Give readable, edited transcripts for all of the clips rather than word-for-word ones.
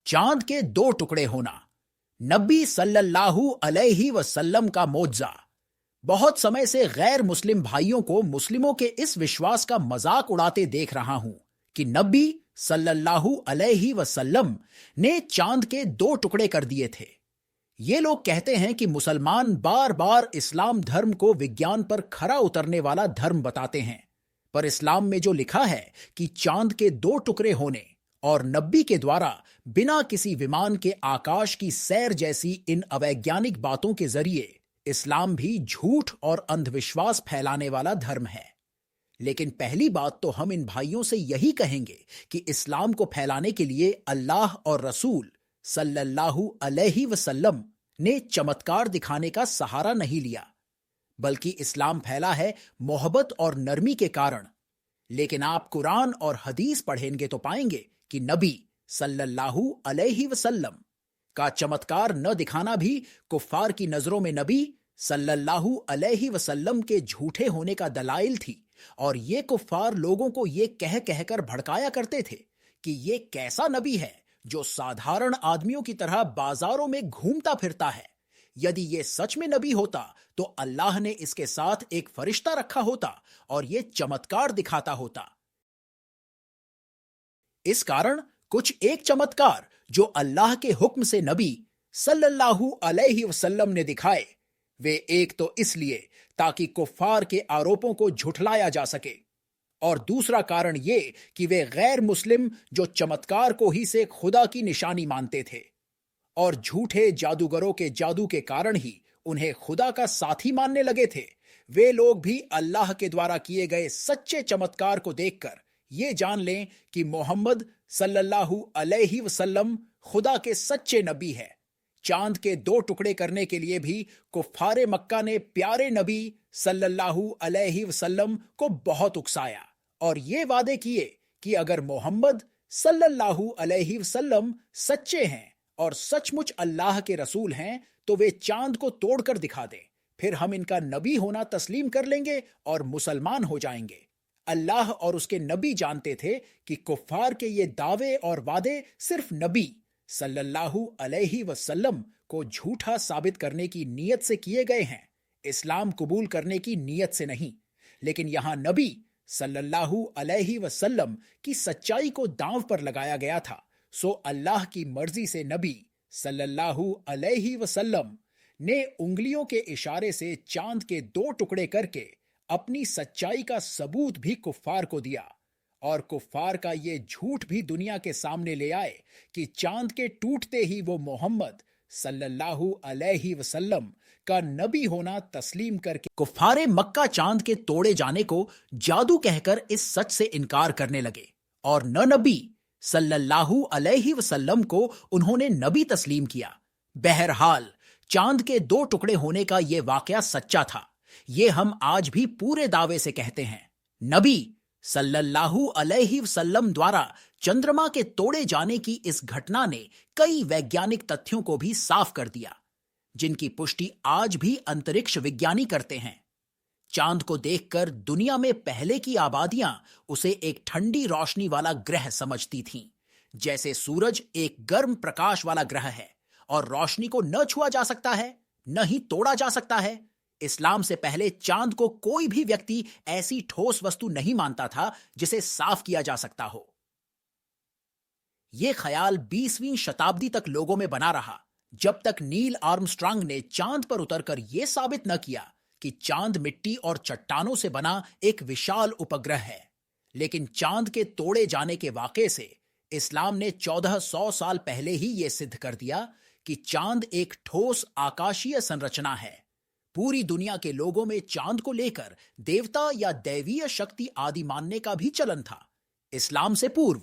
चांद के दो टुकड़े होना, नबी सल्लल्लाहु अलैहि वसल्लम का मोज्जा। बहुत समय से गैर मुस्लिम भाइयों को मुस्लिमों के इस विश्वास का मजाक उड़ाते देख रहा हूं कि नबी सल्लल्लाहु अलैहि वसल्लम ने चांद के दो टुकड़े कर दिए थे। ये लोग कहते हैं कि मुसलमान बार बार इस्लाम धर्म को विज्ञान पर खरा उतरने वाला धर्म बताते हैं, पर इस्लाम में जो लिखा है कि चांद के दो टुकड़े होने और नबी के द्वारा बिना किसी विमान के आकाश की सैर जैसी इन अवैज्ञानिक बातों के जरिए इस्लाम भी झूठ और अंधविश्वास फैलाने वाला धर्म है। लेकिन पहली बात तो हम इन भाइयों से यही कहेंगे कि इस्लाम को फैलाने के लिए अल्लाह और रसूल सल्लल्लाहु अलैहि वसल्लम ने चमत्कार दिखाने का सहारा नहीं लिया, बल्कि इस्लाम फैला है मोहब्बत और नरमी के कारण। लेकिन आप कुरान और हदीस पढ़ेंगे तो पाएंगे कि नबी सल्लल्लाहु अलैहि वसल्लम का चमत्कार न दिखाना भी कुफ्फार की नजरों में नबी सल्लल्लाहु अलैहि वसल्लम के झूठे होने का दलाइल थी। और ये कुफ्फार लोगों को ये कह कहकर भड़काया करते थे कि ये कैसा नबी है जो साधारण आदमियों की तरह बाजारों में घूमता फिरता है। यदि ये सच में नबी होता तो अल्लाह ने इसके साथ एक फरिश्ता रखा होता और ये चमत्कार दिखाता होता। इस कारण कुछ एक चमत्कार जो अल्लाह के हुक्म से नबी सल्लल्लाहु अलैहि वसल्लम ने दिखाए, वे एक तो इसलिए ताकि कुफ्फार के आरोपों को झुठलाया जा सके, और दूसरा कारण ये कि वे गैर मुस्लिम जो चमत्कार को ही से खुदा की निशानी मानते थे और झूठे जादूगरों के जादू के कारण ही उन्हें खुदा का साथी मानने लगे थे, वे लोग भी अल्लाह के द्वारा किए गए सच्चे चमत्कार को देखकर ये जान लें कि मोहम्मद सल्लल्लाहु अलैहि वसल्लम खुदा के सच्चे नबी है। चांद के दो टुकड़े करने के लिए भी कुफ्फारे मक्का ने प्यारे नबी सल्लल्लाहु अलैहि वसल्लम को बहुत उकसाया और ये वादे किए कि अगर मोहम्मद सल्लल्लाहु अलैहि वसल्लम सच्चे हैं और सचमुच अल्लाह के रसूल हैं तो वे चांद को तोड़कर दिखा दें, फिर हम इनका नबी होना तस्लीम कर लेंगे और मुसलमान हो जाएंगे। अल्लाह और उसके नबी जानते थे कि कुफ्फार के ये दावे और वादे सिर्फ नबी सल्लल्लाहु अलैहि वसल्लम को झूठा साबित करने की नीयत से किए गए हैं, इस्लाम कबूल करने की नीयत से नहीं। लेकिन यहां नबी सल्लल्लाहु अलैहि वसल्लम की सच्चाई को दांव पर लगाया गया था, सो अल्लाह की मर्जी से नबी सल्लल्लाहु अलैहि वसल्लम ने उंगलियों के इशारे से चांद के दो टुकड़े करके अपनी सच्चाई का सबूत भी कुफ्फार को दिया, और कुफ्फार का ये झूठ भी दुनिया के सामने ले आए कि चांद के टूटते ही वो मोहम्मद सल्लल्लाहु अलैहि वसल्लम का नबी होना तस्लीम करके कुफ्फारे मक्का चांद के तोड़े जाने को जादू कहकर इस सच से इनकार करने लगे और न नबी सल्लल्लाहु अलैहि वसल्लम को उन्होंने नबी तस्लीम किया। बहरहाल चांद के दो टुकड़े होने का यह वाकया सच्चा था, ये हम आज भी पूरे दावे से कहते हैं। नबी सल्लल्लाहु अलैहि वसल्लम द्वारा चंद्रमा के तोड़े जाने की इस घटना ने कई वैज्ञानिक तथ्यों को भी साफ कर दिया, जिनकी पुष्टि आज भी अंतरिक्ष विज्ञानी करते हैं। चांद को देखकर दुनिया में पहले की आबादियां उसे एक ठंडी रोशनी वाला ग्रह समझती थीं, जैसे सूरज एक गर्म प्रकाश वाला ग्रह है और रोशनी को न छुआ जा सकता है न ही तोड़ा जा सकता है। इस्लाम से पहले चांद को कोई भी व्यक्ति ऐसी ठोस वस्तु नहीं मानता था जिसे साफ किया जा सकता हो। यह ख्याल 20वीं शताब्दी तक लोगों में बना रहा, जब तक नील आर्मस्ट्रांग ने चांद पर उतरकर यह साबित न किया कि चांद मिट्टी और चट्टानों से बना एक विशाल उपग्रह है। लेकिन चांद के तोड़े जाने के वाक़े से इस्लाम ने 1400 साल पहले ही यह सिद्ध कर दिया कि चांद एक ठोस आकाशीय संरचना है। पूरी दुनिया के लोगों में चांद को लेकर देवता या दैवीय शक्ति आदि मानने का भी चलन था इस्लाम से पूर्व।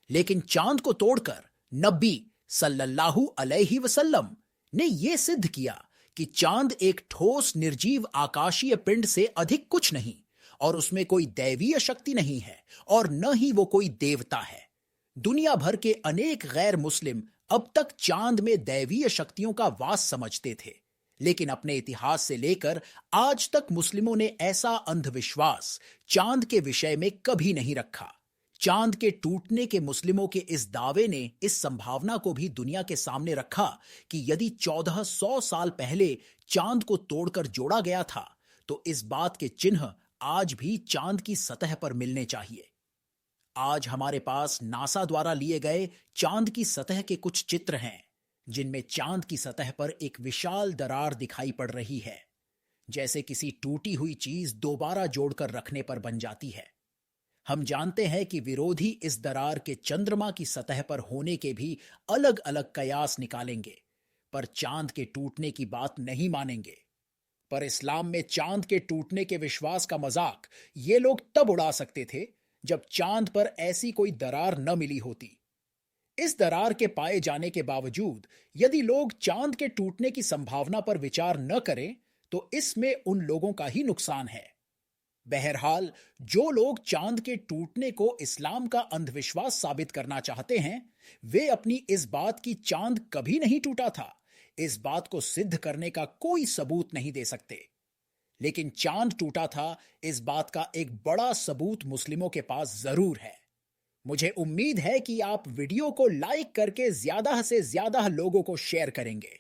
लेकिन चांद को तोड़कर नबी सल्लल्लाहु अलैहि वसल्लम ने यह सिद्ध किया कि चांद एक ठोस निर्जीव आकाशीय पिंड से अधिक कुछ नहीं और उसमें कोई दैवीय शक्ति नहीं है और न ही वो कोई देवता है। दुनिया भर के अनेक गैर मुस्लिम अब तक चांद में दैवीय शक्तियों का वास समझते थे, लेकिन अपने इतिहास से लेकर आज तक मुस्लिमों ने ऐसा अंधविश्वास चांद के विषय में कभी नहीं रखा। चांद के टूटने के मुस्लिमों के इस दावे ने इस संभावना को भी दुनिया के सामने रखा कि यदि 1400 साल पहले चांद को तोड़कर जोड़ा गया था, तो इस बात के चिन्ह आज भी चांद की सतह पर मिलने चाहिए। आज हमारे पास नासा द्वारा लिए गए चांद की सतह के कुछ चित्र हैं, जिनमें चांद की सतह पर एक विशाल दरार दिखाई पड़ रही है, जैसे किसी टूटी हुई चीज दोबारा जोड़कर रखने पर बन जाती है। हम जानते हैं कि विरोधी इस दरार के चंद्रमा की सतह पर होने के भी अलग अलग कयास निकालेंगे, पर चांद के टूटने की बात नहीं मानेंगे। पर इस्लाम में चांद के टूटने के विश्वास का मजाक ये लोग तब उड़ा सकते थे जब चांद पर ऐसी कोई दरार न मिली होती। इस दरार के पाए जाने के बावजूद यदि लोग चांद के टूटने की संभावना पर विचार न करें, तो इसमें उन लोगों का ही नुकसान है। बहरहाल, जो लोग चांद के टूटने को इस्लाम का अंधविश्वास साबित करना चाहते हैं, वे अपनी इस बात की चांद कभी नहीं टूटा था, इस बात को सिद्ध करने का कोई सबूत नहीं दे सकते। लेकिन चांद टूटा था, इस बात का एक बड़ा सबूत मुस्लिमों के पास जरूर है। मुझे उम्मीद है कि आप वीडियो को लाइक करके ज्यादा से ज्यादा लोगों को शेयर करेंगे।